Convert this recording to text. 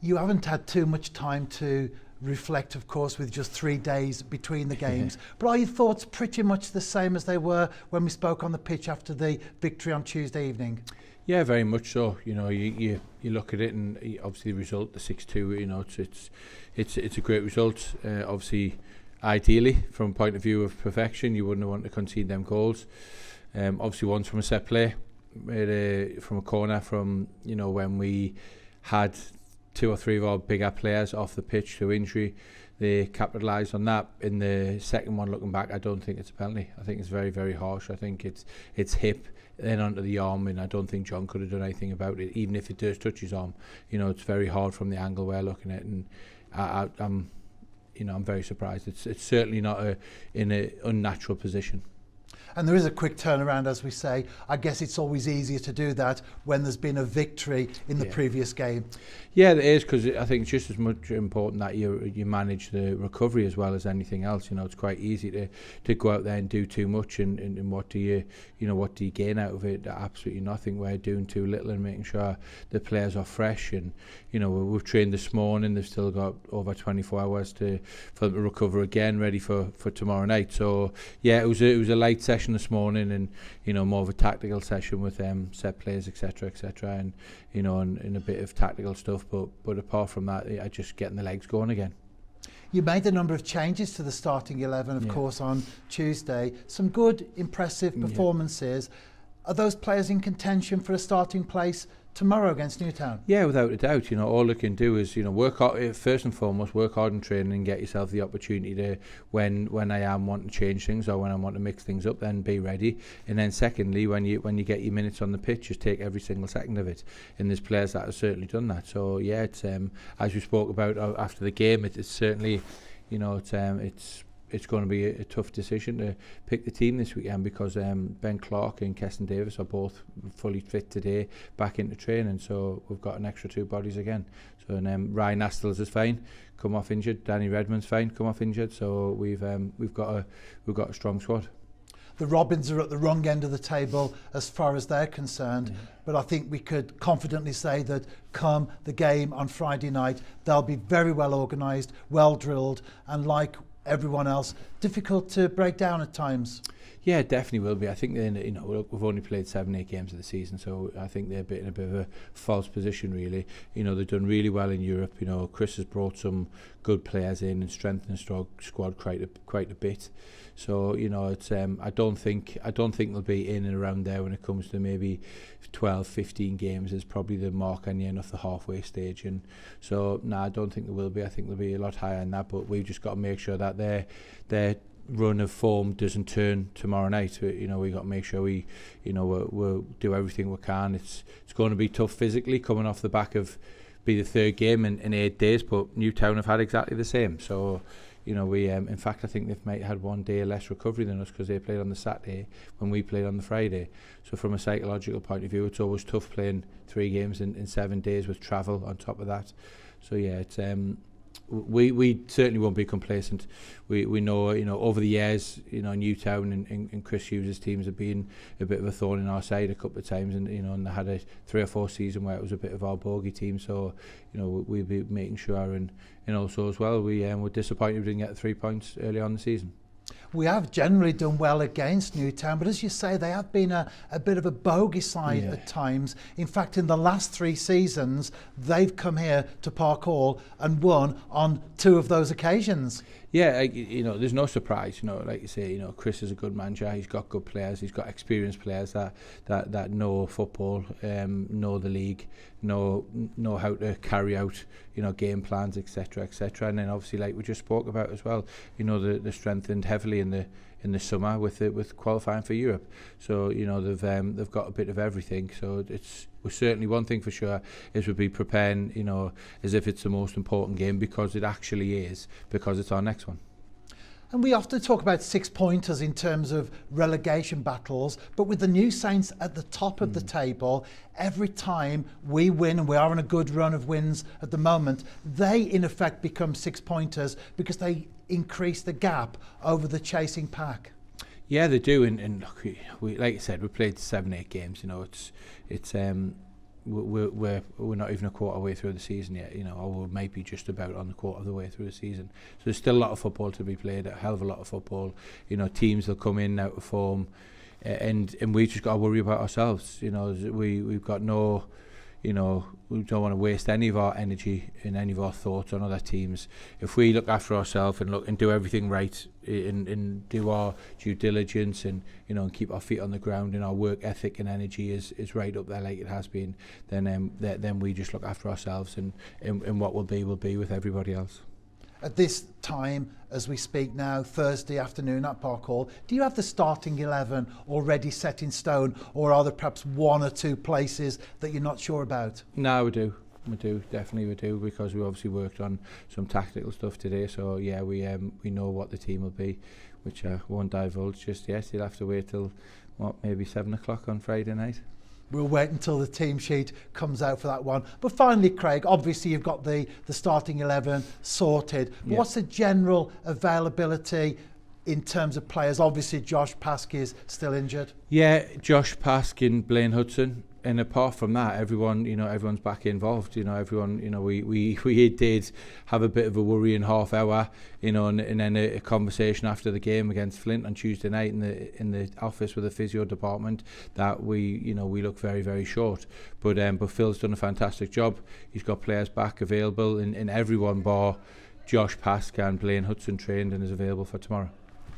You haven't had too much time to reflect, of course, with just 3 days between the games. But are your thoughts pretty much the same as they were when we spoke on the pitch after the victory on Tuesday evening? Yeah, very much so. You know, you look at it, and obviously the result, the 6-2. You know, it's a great result. Obviously, ideally, from a point of view of perfection, you wouldn't want to concede them goals. Obviously, one's from a set play, from a corner, from when we had 2 or 3 of our bigger players off the pitch through injury. They capitalised on that. In the second one, looking back, I don't think it's a penalty. I think it's very, very harsh. I think it's hip, then onto the arm, and I don't think John could have done anything about it, even if it does touch his arm. It's very hard from the angle we're looking at, and I'm very surprised. It's certainly not in an unnatural position. And there is a quick turnaround, as we say. I guess it's always easier to do that when there's been a victory in the previous game. Yeah, it is, because I think it's just as much important that you manage the recovery as well as anything else. It's quite easy to go out there and do too much, and what do you gain out of it? Absolutely nothing. We're doing too little and making sure the players are fresh. And we've trained this morning. They've still got over 24 hours for them to recover again, ready for tomorrow night. So yeah, it was a light session this morning, and more of a tactical session with set plays, etc., and and a bit of tactical stuff. But apart from that, I just getting the legs going again. You made a number of changes to the starting 11, of course, on Tuesday. Some good, impressive performances. Are those players in contention for a starting place tomorrow against Newtown? Yeah, without a doubt. All they can do is work hard. First and foremost, work hard in training and get yourself the opportunity to, when I am wanting to change things or when I want to mix things up, then be ready. And then secondly, when you get your minutes on the pitch, just take every single second of it. And there's players that have certainly done that. So yeah, it's as we spoke about after the game, it's certainly it's going to be a tough decision to pick the team this weekend, because Ben Clark and Keston Davis are both fully fit today, back into training. So we've got an extra 2 bodies again. So Ryan Astles is fine, come off injured. Danny Redmond's fine, come off injured. So we've got a strong squad. The Robins are at the wrong end of the table as far as they're concerned, but I think we could confidently say that come the game on Friday night, they'll be very well organised, well drilled, and like everyone else, difficult to break down at times. Yeah, it definitely will be. I think we've only played 7-8 games of the season, so I think they're in a bit of a false position, really. They've done really well in Europe. Chris has brought some good players in and strengthened the squad quite a bit. So it's I don't think they'll be in and around there when it comes to maybe 12-15 games. Is probably the mark on the end of the halfway stage, and so I don't think there will be. I think they'll be a lot higher than that, but we've just got to make sure that their run of form doesn't turn tomorrow night. We got to make sure we'll do everything we can. It's going to be tough physically, coming off the back of be the 3rd game in 8 days, but Newtown have had exactly the same. So we in fact I think they've might had 1 day less recovery than us, because they played on the Saturday when we played on the Friday. So from a psychological point of view, it's always tough playing 3 games in 7 days with travel on top of that. So yeah, it's we certainly won't be complacent. We know, over the years, Newtown and Chris Hughes' teams have been a bit of a thorn in our side a couple of times, and and they had a 3 or 4 season where it was a bit of our bogey team. So we'll be making sure, and also as well, we're disappointed we didn't get 3 points early on in the season. We have generally done well against Newtown, but as you say, they have been a bit of a bogey side at times. In fact, in the last 3 seasons, they've come here to Park Hall and won on 2 of those occasions. Yeah, there's no surprise. Like you say, Chris is a good manager. He's got good players. He's got experienced players that know football, know the league, know how to carry out, game plans, etc., etc. And then obviously, like we just spoke about as well, the strengthened heavily in the summer with qualifying for Europe. So they've got a bit of everything. So we're certainly, one thing for sure is we'll be preparing, as if it's the most important game, because it actually is, because it's our next one. And we often talk about 6-pointers in terms of relegation battles, but with the New Saints at the top of the table, every time we win, and we are on a good run of wins at the moment, they in effect become 6-pointers because they increase the gap over the chasing pack. Yeah, they do, and look, we like I said, we played 7-8 games. we're not even a quarter way through the season yet, you know, or we might be just about on the quarter of the way through the season. So there's still a lot of football to be played, a hell of a lot of football. You know, teams will come in out of form, and we just got to worry about ourselves. You know, we've got no, you know, we don't want to waste any of our energy and any of our thoughts on other teams. If we look after ourselves and look and do everything right, and do our due diligence, and you know, and keep our feet on the ground, and our work ethic and energy is right up there like it has been, then we just look after ourselves, and what will be with everybody else. At this time, as we speak now, Thursday afternoon at Park Hall, do you have the starting 11 already set in stone, or are there perhaps one or two places that you're not sure about? No, we do, definitely we do, because we obviously worked on some tactical stuff today. So yeah, we know what the team will be, which I won't divulge just yet. You'll have to wait till maybe 7 o'clock on Friday night. We'll wait until the team sheet comes out for that one. But finally, Craig, obviously you've got the starting 11 sorted. But what's the general availability in terms of players? Obviously, Josh Pask is still injured. Yeah, Josh Pask and Blaine Hudson. And apart from that, everyone's back involved. You know, everyone. You know, we did have a bit of a worrying half hour. You know, and then a conversation after the game against Flint on Tuesday night in the office with the physio department that we look very, very short. But Phil's done a fantastic job. He's got players back available, and everyone bar Josh Pask and Blaine Hudson trained and is available for tomorrow.